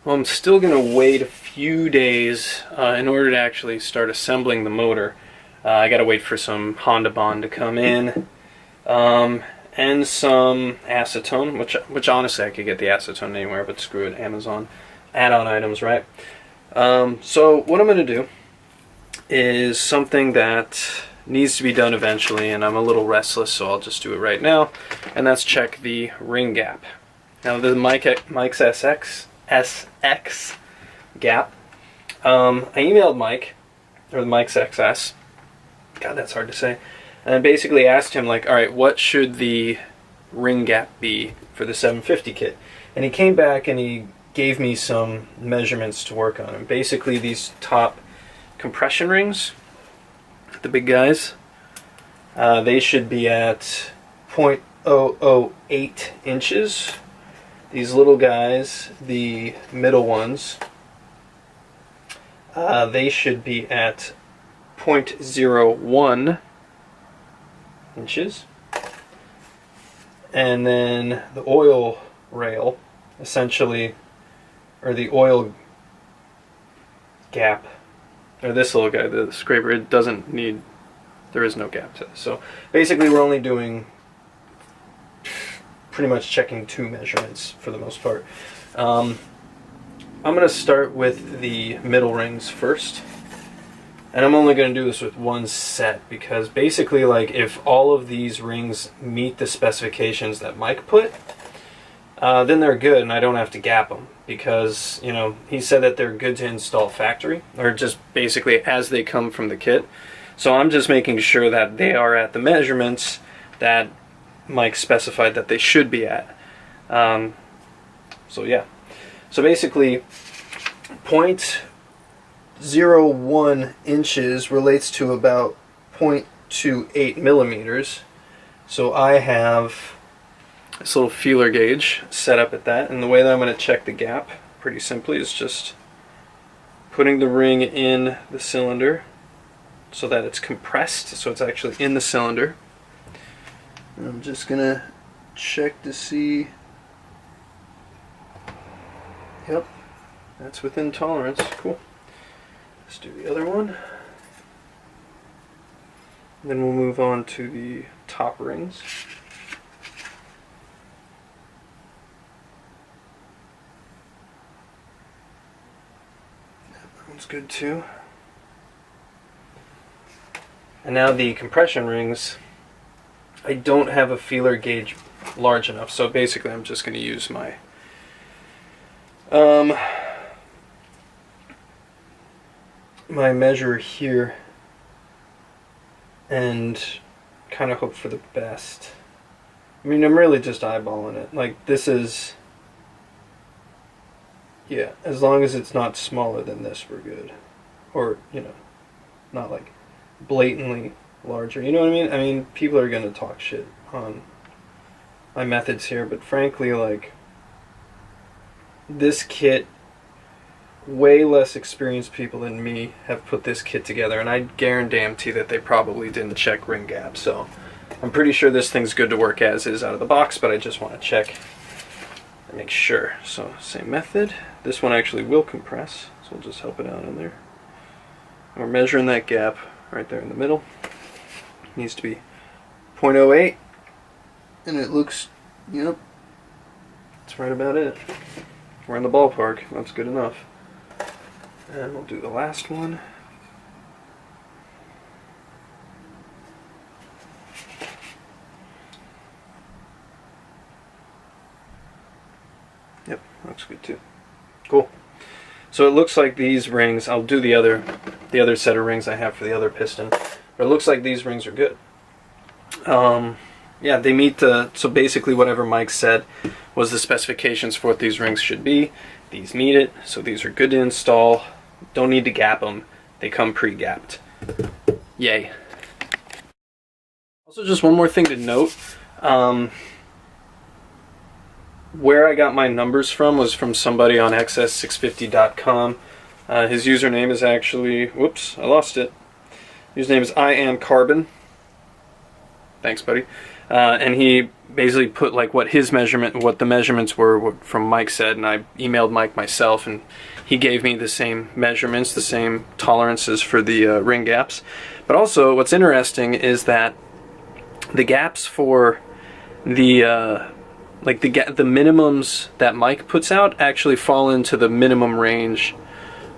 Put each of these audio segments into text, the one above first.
Well, I'm still going to wait a few days in order to actually start assembling the motor. I got to wait for some Honda Bond to come in, and some acetone, which honestly I could get the acetone anywhere, but screw it, Amazon add-on items, right? So what I'm going to do is something that needs to be done eventually, and I'm a little restless, so I'll just do it right now, and that's check the ring gap. Now the Mike's SX gap, I emailed Mike, or the Mike's XS, God, that's hard to say, and I basically asked him, like, alright, what should the ring gap be for the 750 kit? And he came back and he gave me some measurements to work on. And basically these top compression rings, the big guys, they should be at 0.008 inches. These little guys, the middle ones, they should be at 0.01 inches. And then the oil rail, essentially, or the oil gap, or this little guy, the scraper, it doesn't need, there is no gap to this. So basically we're only doing, pretty much checking two measurements for the most part. I'm going to start with the middle rings first. And I'm only going to do this with one set, because basically, like, if all of these rings meet the specifications that Mike put, then they're good and I don't have to gap them, because, you know, he said that they're good to install factory, or just basically as they come from the kit. So I'm just making sure that they are at the measurements that Mike specified that they should be at. So yeah. So basically, 0.01 inches relates to about 0.28 millimeters. So I have this little feeler gauge set up at that, and the way that I'm going to check the gap, pretty simply, is just putting the ring in the cylinder so that it's compressed, so it's actually in the cylinder. And I'm just going to check to see, yep, that's within tolerance. Cool. Let's do the other one. Then we'll move on to the top rings. That one's good too. And now the compression rings, I don't have a feeler gauge large enough, so basically I'm just going to use my my measure here and kind of hope for the best. I mean, I'm really just eyeballing it. Like, this is, yeah, as long as it's not smaller than this, we're good. Or, you know, not like blatantly larger. You know what I mean? I mean, people are going to talk shit on my methods here, but frankly, like, this kit, way less experienced people than me have put this kit together, and I guarantee that they probably didn't check ring gap. So I'm pretty sure this thing's good to work as is out of the box, but I just want to check and make sure. So same method. This one actually will compress, so we'll just help it out in there. We're measuring that gap right there in the middle. It needs to be 0.08, and it looks, yep, that's right about it. We're in the ballpark. That's good enough. And we'll do the last one. Yep, looks good too. Cool. So it looks like these rings, I'll do the other set of rings I have for the other piston, but it looks like these rings are good. Yeah, they meet the, so basically whatever Mike said was the specifications for what these rings should be. These meet it, so these are good to install. Don't need to gap them. They come pre-gapped. Yay. Also, just one more thing to note. Where I got my numbers from was from somebody on XS650.com. His username is actually, whoops, I lost it. His name is I Am Carbon. Thanks, buddy. And he basically put like what the measurements were, what from Mike said, and I emailed Mike myself, and he gave me the same measurements, the same tolerances for the ring gaps. But also, what's interesting is that the gaps for the the minimums that Mike puts out actually fall into the minimum range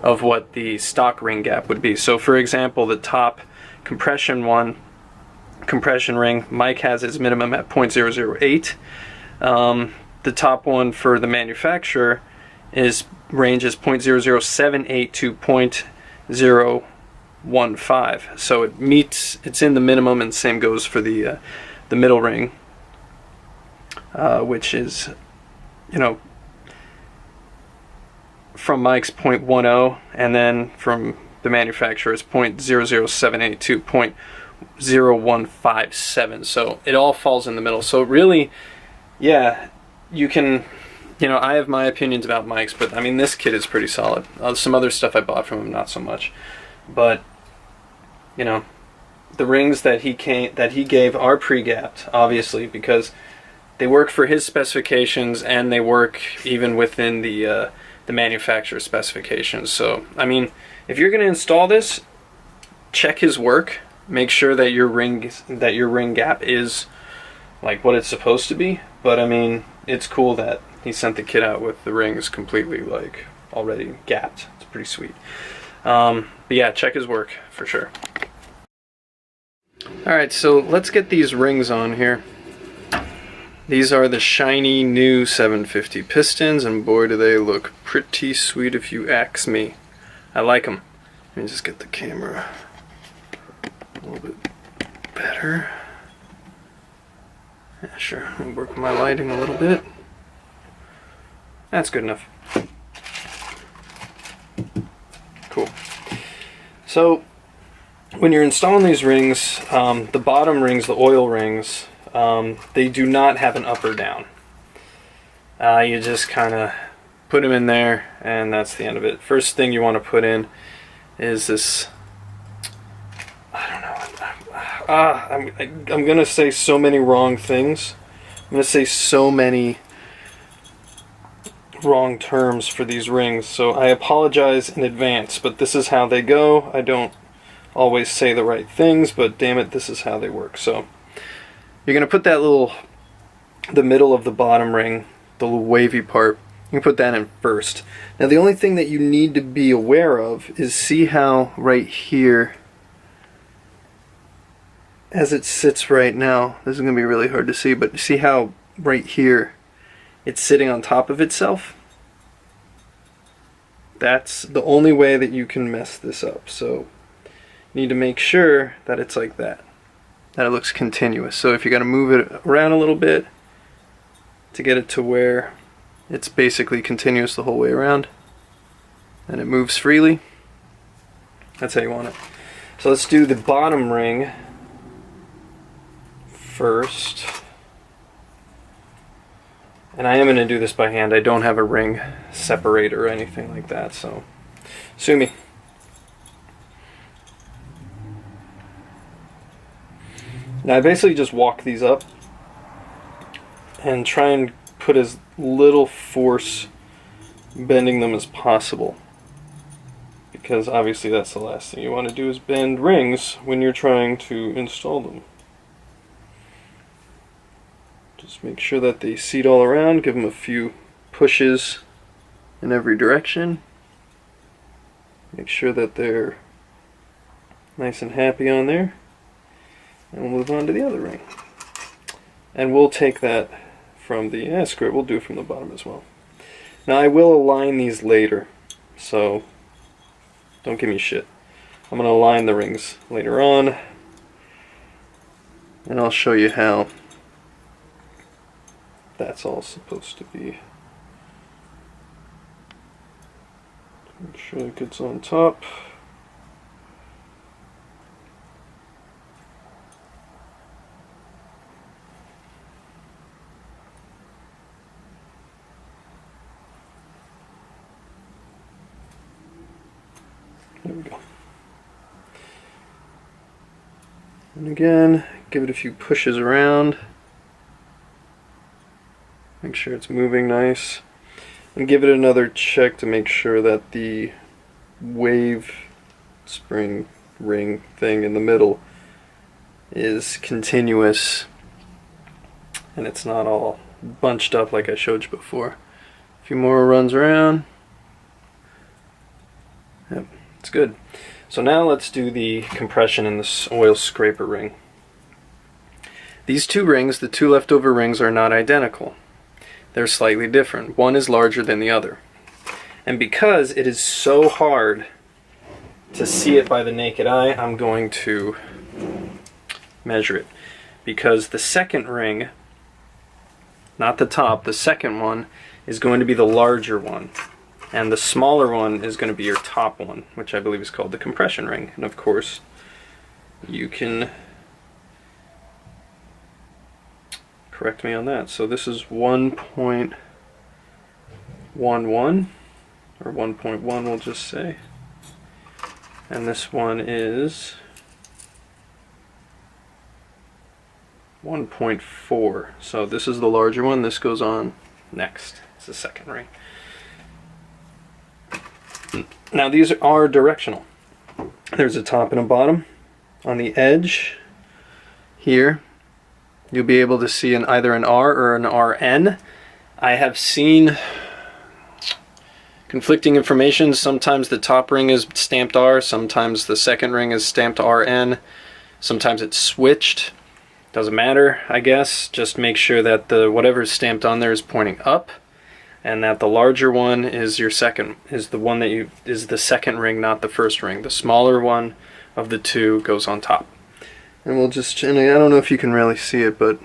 of what the stock ring gap would be. So for example, the top compression ring, Mike has its minimum at 0.008. The top one for the manufacturer ranges 0.0078 to 0.015. So it's in the minimum, and same goes for the middle ring, which is, you know, from Mike's 0.10, and then from the manufacturer is 0.0078 to 0.0157. So it all falls in the middle. So really, yeah, you can, you know, I have my opinions about Mike's, but I mean, this kit is pretty solid. Some other stuff I bought from him, not so much. But, you know, the rings that he gave are pre-gapped, obviously, because they work for his specifications, and they work even within the manufacturer specifications. So, I mean, if you're going to install this, check his work. Make sure that your ring gap is like what it's supposed to be. But I mean, it's cool that he sent the kit out with the rings completely like already gapped. It's pretty sweet. But yeah, check his work for sure. Alright, so let's get these rings on here. These are the shiny new 750 pistons, and boy do they look pretty sweet if you ask me. I like them. Let me just get the camera a little bit better. Yeah, sure. I'll work with my lighting a little bit. That's good enough. Cool. So, when you're installing these rings, the bottom rings, the oil rings, they do not have an up or down. You just kind of put them in there, and that's the end of it. First thing you want to put in is this, I don't know, I'm going to say so many wrong things. I'm going to say so many wrong terms for these rings, so I apologize in advance, but this is how they go. I don't always say the right things, but damn it, this is how they work. So you're going to put that the middle of the bottom ring, the little wavy part, you can put that in first. Now the only thing that you need to be aware of is, see how right here, as it sits right now, this is going to be really hard to see, but see how right here it's sitting on top of itself? That's the only way that you can mess this up. So you need to make sure that it's like that it looks continuous. So if you got to move it around a little bit to get it to where it's basically continuous the whole way around and it moves freely, that's how you want it. So let's do the bottom ring first. And I am going to do this by hand. I don't have a ring separator or anything like that, so sue me. Now I basically just walk these up and try and put as little force bending them as possible, because obviously that's the last thing you want to do, is bend rings when you're trying to install them. Just make sure that they seat all around, give them a few pushes in every direction. Make sure that they're nice and happy on there. And we'll move on to the other ring. And we'll take that from the, screw it, we'll do it from the bottom as well. Now I will align these later, so don't give me shit. I'm going to align the rings later on, and I'll show you how that's all supposed to be. Make sure it gets on top. There we go. And again, give it a few pushes around. Make sure it's moving nice. And give it another check to make sure that the wave spring ring thing in the middle is continuous and it's not all bunched up like I showed you before. A few more runs around. Yep, it's good. So now let's do the compression in this oil scraper ring. These two rings, the two leftover rings, are not identical. They're slightly different. One is larger than the other. And because it is so hard to see it by the naked eye, I'm going to measure it. Because the second ring, not the top, the second one is going to be the larger one. And the smaller one is going to be your top one, which I believe is called the compression ring. And of course, you can correct me on that. So this is 1.11 or 1.1, we'll just say. And this one is 1.4. So this is the larger one. This goes on next. It's the second ring. Now these are directional. There's a top and a bottom. On the edge here, you'll be able to see either an R or an RN. I have seen conflicting information. Sometimes the top ring is stamped R, sometimes the second ring is stamped RN, sometimes it's switched. Doesn't matter, I guess. Just make sure that the whatever's stamped on there is pointing up, and that the larger one is your second, is the one that is the second ring, not the first ring. The smaller one of the two goes on top. And we'll just, and I don't know if you can really see it, but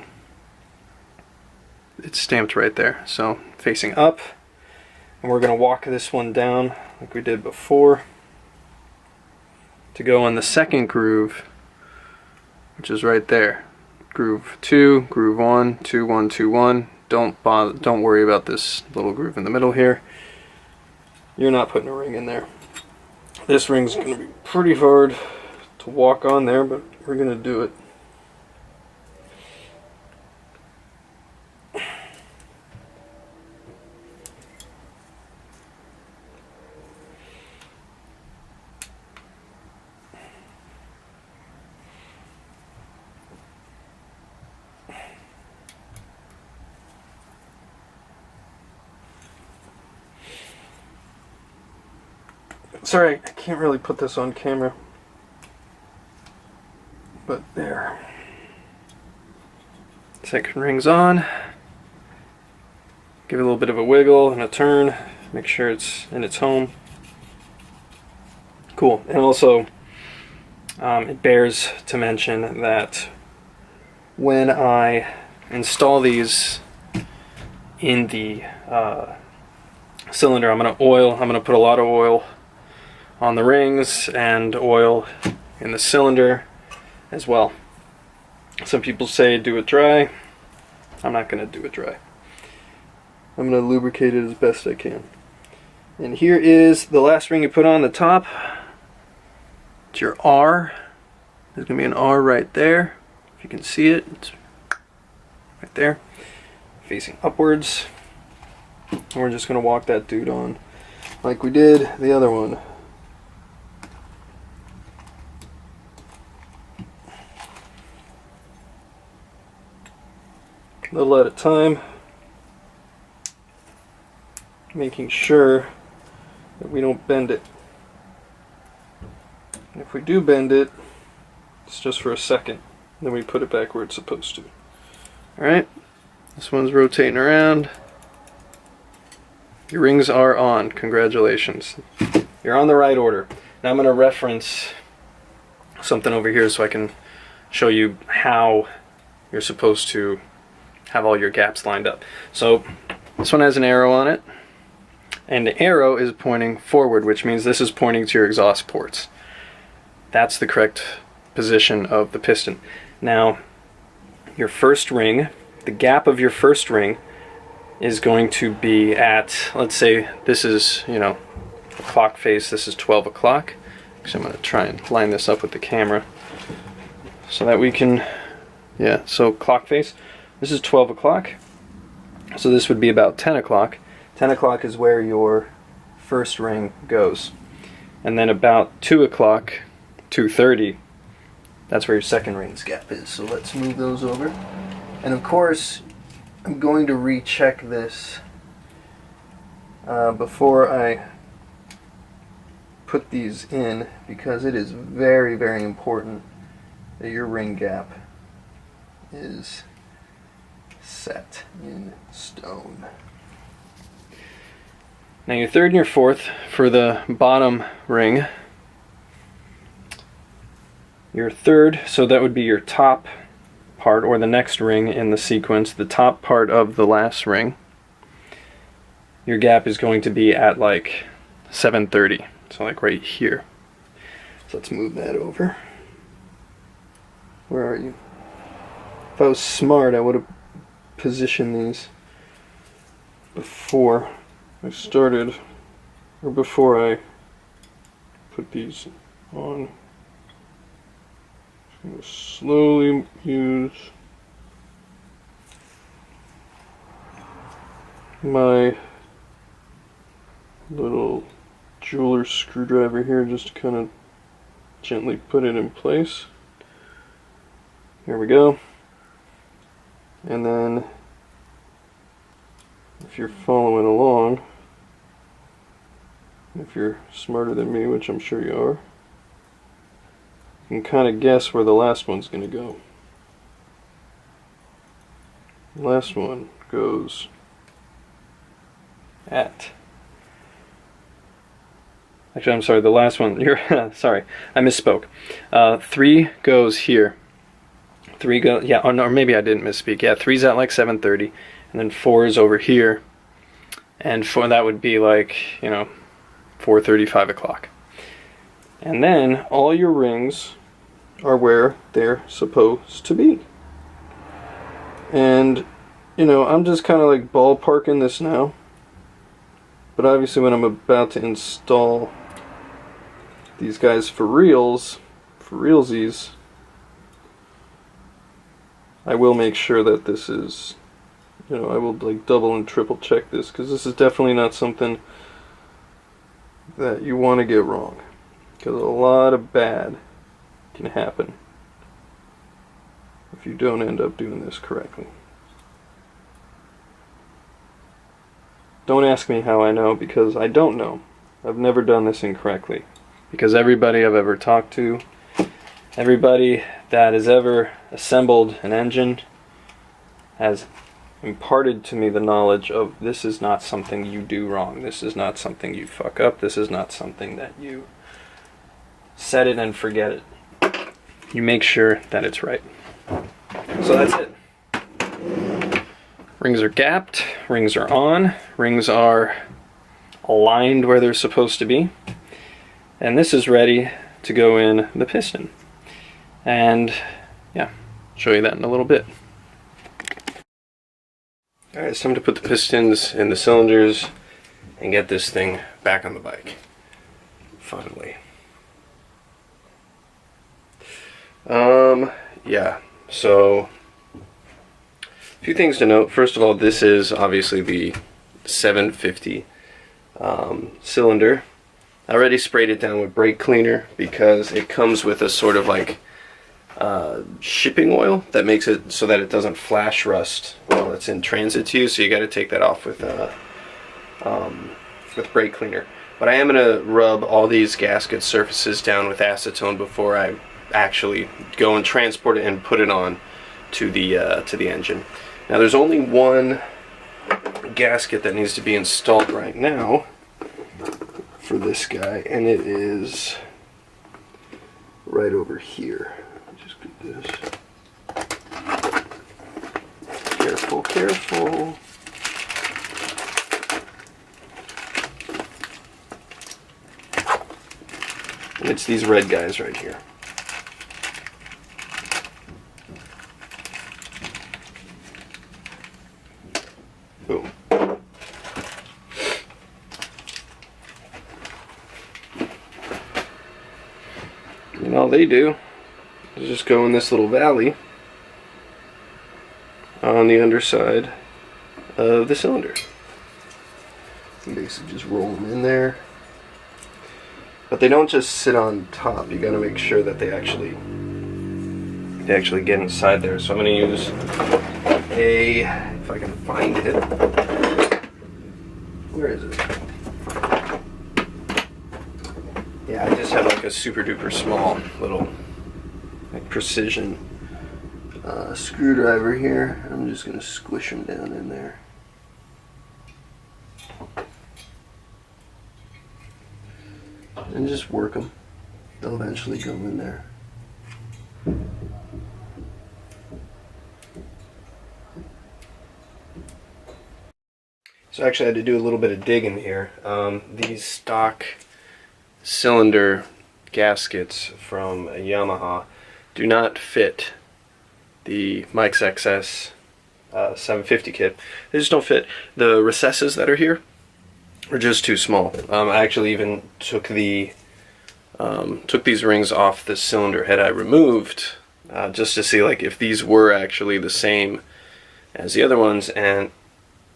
it's stamped right there. So facing up, and we're going to walk this one down like we did before to go on the second groove, which is right there. Groove 2, groove 1, 2, 1, 2, 1. Don't worry about this little groove in the middle here. You're not putting a ring in there. This ring's going to be pretty hard to walk on there, but we're going to do it. Sorry, I can't really put this on camera, but there. Second ring's on. Give it a little bit of a wiggle and a turn. Make sure it's in its home. Cool. And also, it bears to mention that when I install these in the cylinder, I'm going to put a lot of oil on the rings and oil in the cylinder as well. Some people say do it dry. I'm not going to do it dry. I'm going to lubricate it as best I can. And here is the last ring you put on the top. It's your R. There's going to be an R right there. If you can see it, it's right there, facing upwards. And we're just going to walk that dude on like we did the other one. A little at a time, making sure that we don't bend it. And if we do bend it, it's just for a second, then we put it back where it's supposed to. Alright, this one's rotating around. Your rings are on. Congratulations. You're on the right order. Now I'm going to reference something over here so I can show you how you're supposed to have all your gaps lined up. So this one has an arrow on it, and the arrow is pointing forward, which means this is pointing to your exhaust ports. That's the correct position of the piston. Now, your first ring, the gap of your first ring is going to be at, let's say this is, a clock face, this is 12 o'clock. So I'm going to try and line this up with the camera so that we can, so clock face. This is 12 o'clock. So this would be about 10 o'clock. 10 o'clock is where your first ring goes. And then about 2 o'clock, 2:30, that's where your second ring's gap is. So let's move those over. And of course, I'm going to recheck this before I put these in, because it is very, very important that your ring gap is set in stone. Now your third and your fourth, for the bottom ring, your third, so that would be your top part, or the next ring in the sequence, the top part of the last ring, your gap is going to be at like 7:30, so like right here. So let's move that over. Where are you? If I was smart, I would have positioned these before I started, or before I put these on. I'm going to slowly use my little jeweler's screwdriver here just to kind of gently put it in place. Here we go. And then, if you're following along, if you're smarter than me, which I'm sure you are, you can kind of guess where the last one's going to go. The last one goes at... Actually, I'm sorry, the last one, sorry, I misspoke. 3 goes here. 3 goes, yeah, or maybe I didn't misspeak. Yeah, 3's at like 7:30, and then 4 is over here, and 4, that would be like, 4:30, 5 o'clock. And then all your rings are where they're supposed to be. And, I'm just kind of like ballparking this now, but obviously when I'm about to install these guys for realsies, I will make sure that this is, I will like double and triple check this, because this is definitely not something that you want to get wrong, because a lot of bad can happen if you don't end up doing this correctly. Don't ask me how I know, because I don't know. I've never done this incorrectly, because everybody I've ever talked to, everybody that has ever assembled an engine has imparted to me the knowledge of, this is not something you do wrong, this is not something you fuck up, this is not something that you set it and forget it. You make sure that it's right. So that's it. Rings are gapped, rings are on, rings are aligned where they're supposed to be, and this is ready to go in the piston. And yeah, show you that in a little bit. Alright, it's time to put the pistons in the cylinders and get this thing back on the bike. Finally. Yeah, so a few things to note. First of all, this is obviously the 750 cylinder. I already sprayed it down with brake cleaner because it comes with a sort of like shipping oil that makes it so that it doesn't flash rust while it's in transit to you, so you got to take that off with brake cleaner. But I am going to rub all these gasket surfaces down with acetone before I actually go and transport it and put it on to the engine. Now there's only one gasket that needs to be installed right now for this guy, and it is right over here. Just get this. Careful, careful. And it's these red guys right here. Boom. And all they do is just go in this little valley on the underside of the cylinder. You basically just roll them in there. But they don't just sit on top. You got to make sure that they actually get inside there. So I'm going to use if I can find it. Where is it? Yeah, I just have like a super duper small little like precision screwdriver here. I'm just going to squish them down in there. And just work them. They'll eventually go in there. So actually I had to do a little bit of digging here. These stock cylinder gaskets from Yamaha do not fit the Mike's XS650 kit. They just don't fit. The recesses that are here are just too small. I actually even took these rings off the cylinder head I removed just to see like if these were actually the same as the other ones, and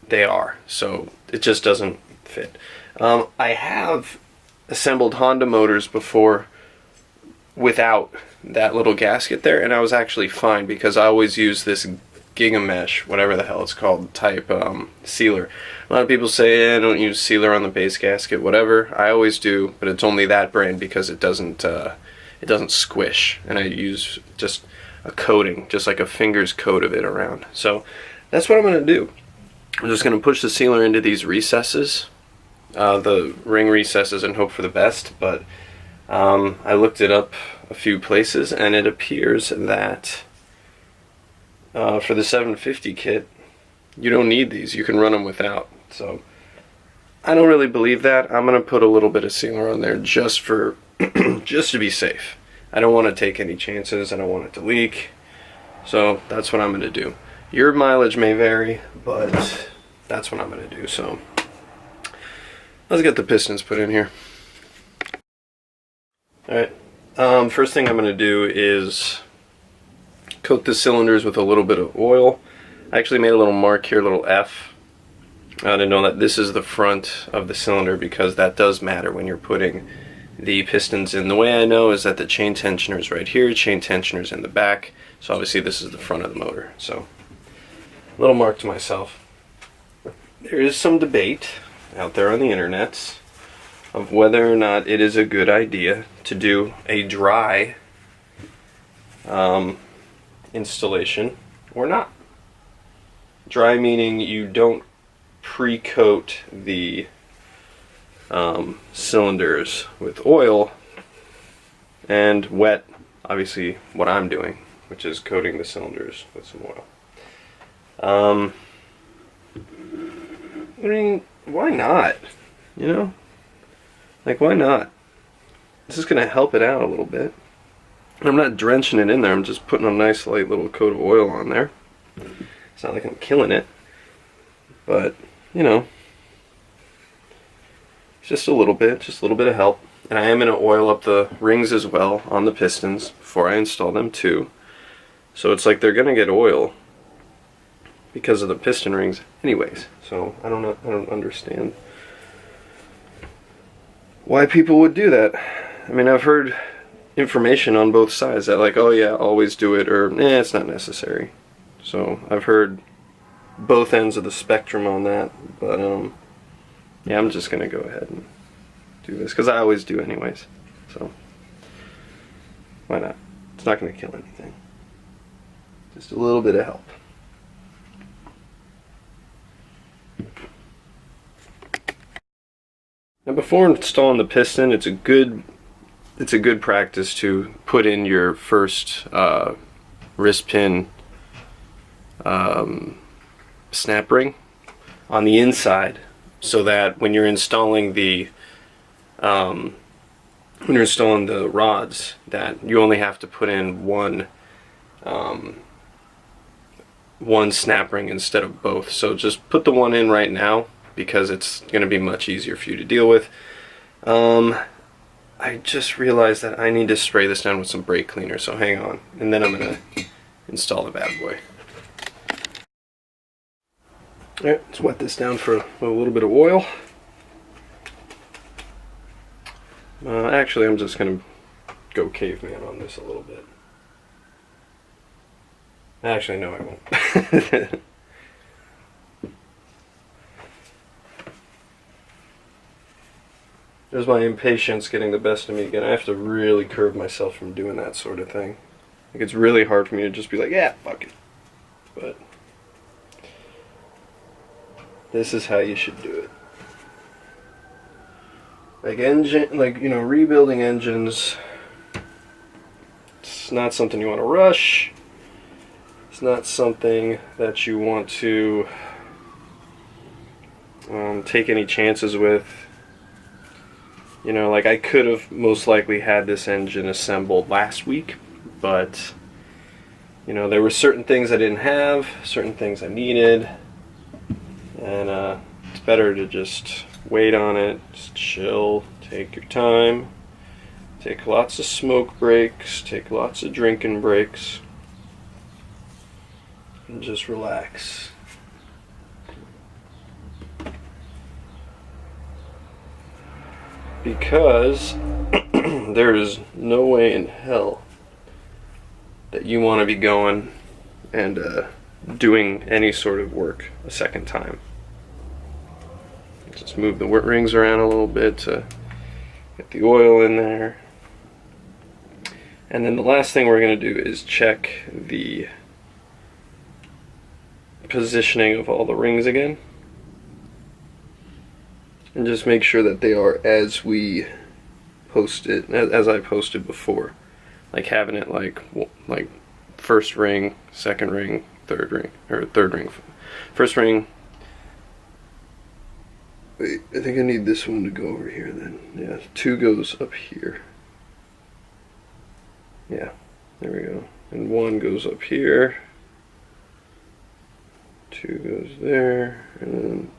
they are. So it just doesn't fit. I have assembled Honda motors before without that little gasket there, and I was actually fine because I always use this Giga Mesh, whatever the hell it's called, type sealer. A lot of people say, don't use sealer on the base gasket, whatever. I always do, but it's only that brand because it doesn't squish, and I use just a coating, just like a finger's coat of it around. So that's what I'm going to do. I'm just going to push the sealer into these recesses, the ring recesses, and hope for the best. But I looked it up a few places, and it appears that for the 750 kit, you don't need these. You can run them without. So I don't really believe that. I'm going to put a little bit of sealer on there just for just to be safe. I don't want to take any chances. I don't want it to leak. So that's what I'm going to do. Your mileage may vary, but that's what I'm going to do. So let's get the pistons put in here. Alright, first thing I'm going to do is coat the cylinders with a little bit of oil. I actually made a little mark here, a little F, to know that this is the front of the cylinder, because that does matter when you're putting the pistons in. The way I know is that the chain tensioner is right here, chain tensioner is in the back, so obviously this is the front of the motor. So, a little mark to myself. There is some debate out there on the internet of whether or not it is a good idea to do a dry installation or not. Dry meaning you don't pre-coat the cylinders with oil, and wet, obviously what I'm doing, which is coating the cylinders with some oil. I mean, why not? You know? Like, why not? This is going to help it out a little bit. I'm not drenching it in there, I'm just putting a nice light little coat of oil on there. It's not like I'm killing it, but, you know, just a little bit of help. And I am going to oil up the rings as well on the pistons before I install them too. So it's like they're going to get oil because of the piston rings anyways. So I don't understand why people would do that. I mean, I've heard information on both sides that like, oh yeah, always do it, or it's not necessary. So I've heard both ends of the spectrum on that, but yeah, I'm just gonna go ahead and do this because I always do anyways. So why not? It's not gonna kill anything. Just a little bit of help. Now, before installing the piston, it's a good practice to put in your first wrist pin snap ring on the inside, so that when you're installing the rods, that you only have to put in one snap ring instead of both. So just put the one in right now, because it's going to be much easier for you to deal with. I just realized that I need to spray this down with some brake cleaner, so hang on, and then I'm going to install the bad boy. Alright, let's wet this down for a little bit of oil. Actually, I'm just going to go caveman on this a little bit. Actually, no, I won't. There's my impatience getting the best of me again. I have to really curb myself from doing that sort of thing. Like, it's really hard for me to just be like, yeah, fuck it. But this is how you should do it. Like rebuilding engines, it's not something you want to rush. It's not something that you want to take any chances with. Like, I could have most likely had this engine assembled last week, but there were certain things I didn't have, certain things I needed, and it's better to just wait on it, just chill, take your time, take lots of smoke breaks, take lots of drinking breaks, and just relax. Because there is no way in hell that you want to be going and doing any sort of work a second time. Just move the rings around a little bit to get the oil in there. And then the last thing we're going to do is check the positioning of all the rings again. And just make sure that they are as we posted, as I posted before. Like having it like first ring, second ring, third ring, or third ring. First ring. Wait, I think I need this one to go over here then. Yeah, 2 goes up here. Yeah, there we go. And 1 goes up here. 2 goes there, and then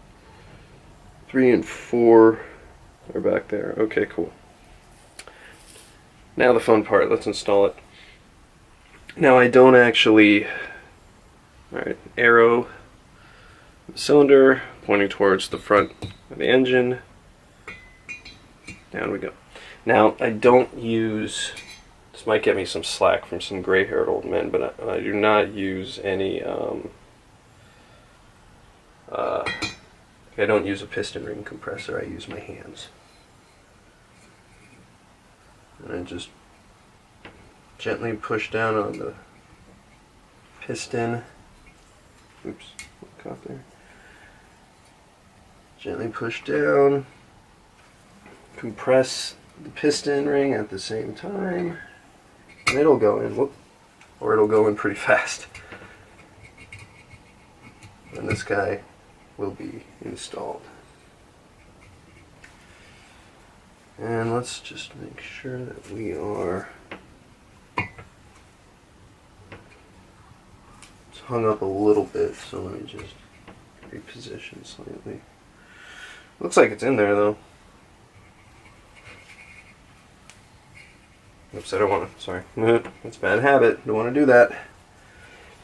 3 and 4 are back there. Okay, cool. Now the fun part, let's install it. Now I don't actually, alright, arrow the cylinder pointing towards the front of the engine. Down we go. Now I don't use, this might get me some slack from some gray-haired old men, but I do not use any, I don't use a piston ring compressor, I use my hands. And I just gently push down on the piston. Oops, caught there. Gently push down, compress the piston ring at the same time, and it'll go in, whoop, or it'll go in pretty fast. And this guy will be installed. And let's just make sure that we are, it's hung up a little bit, so let me just reposition slightly. Looks like it's in there though. Oops, I don't want to, sorry. That's a bad habit, don't want to do that.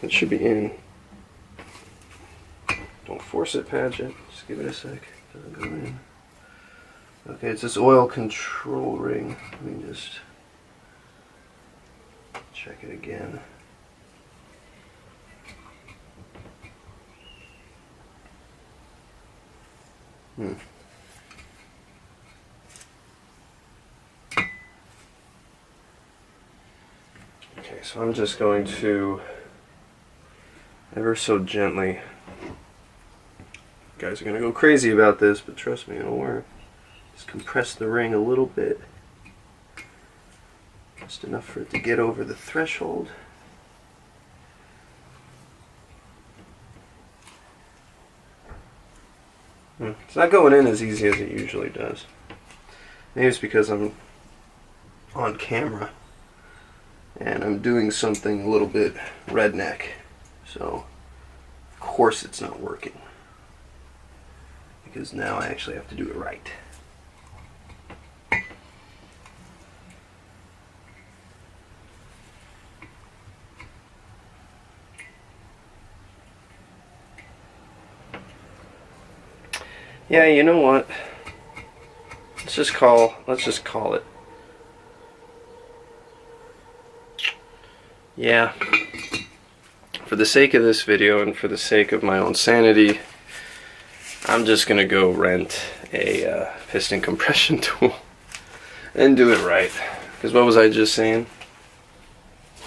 It should be in. Don't force it, Padgett. Just give it a sec. Doesn't go in. Okay, it's this oil control ring. Let me just check it again. Okay, so I'm just going to ever so gently. You guys are going to go crazy about this, but trust me, it'll work. Just compress the ring a little bit. Just enough for it to get over the threshold. It's not going in as easy as it usually does. Maybe it's because I'm on camera and I'm doing something a little bit redneck. So, of course it's not working. Because now I actually have to do it right. Yeah, you know what? Let's just call it. Yeah. For the sake of this video and for the sake of my own sanity, I'm just gonna go rent a piston compression tool and do it right. Because what was I just saying?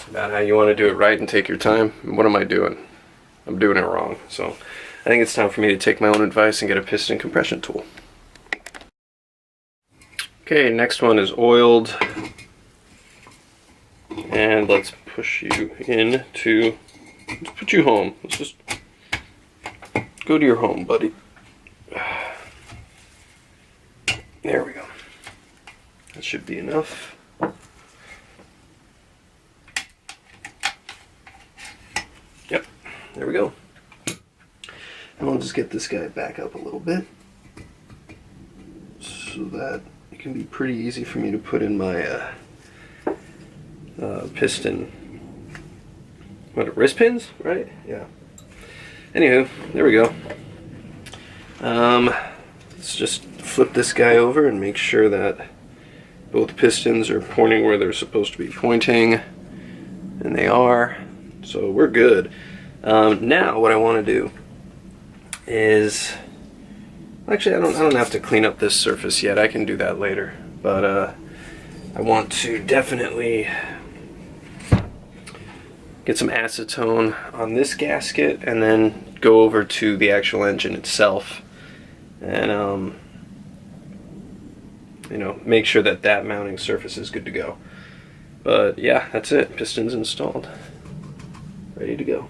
About how you want to do it right and take your time. What am I doing? I'm doing it wrong. So I think it's time for me to take my own advice and get a piston compression tool. Okay, next one is oiled. And let's push you into, let's put you home. Let's just go to your home, buddy. There we go. That should be enough. Yep, there we go. And I'll just get this guy back up a little bit so that it can be pretty easy for me to put in my piston, what, wrist pins, right? Yeah. Anywho, there we go. Let's just flip this guy over and make sure that both pistons are pointing where they're supposed to be pointing, and they are. So we're good. Now what I want to do is, actually I don't have to clean up this surface yet. I can do that later. But I want to definitely get some acetone on this gasket and then go over to the actual engine itself and you know, make sure that that mounting surface is good to go. But yeah, that's it. Pistons installed. Ready to go.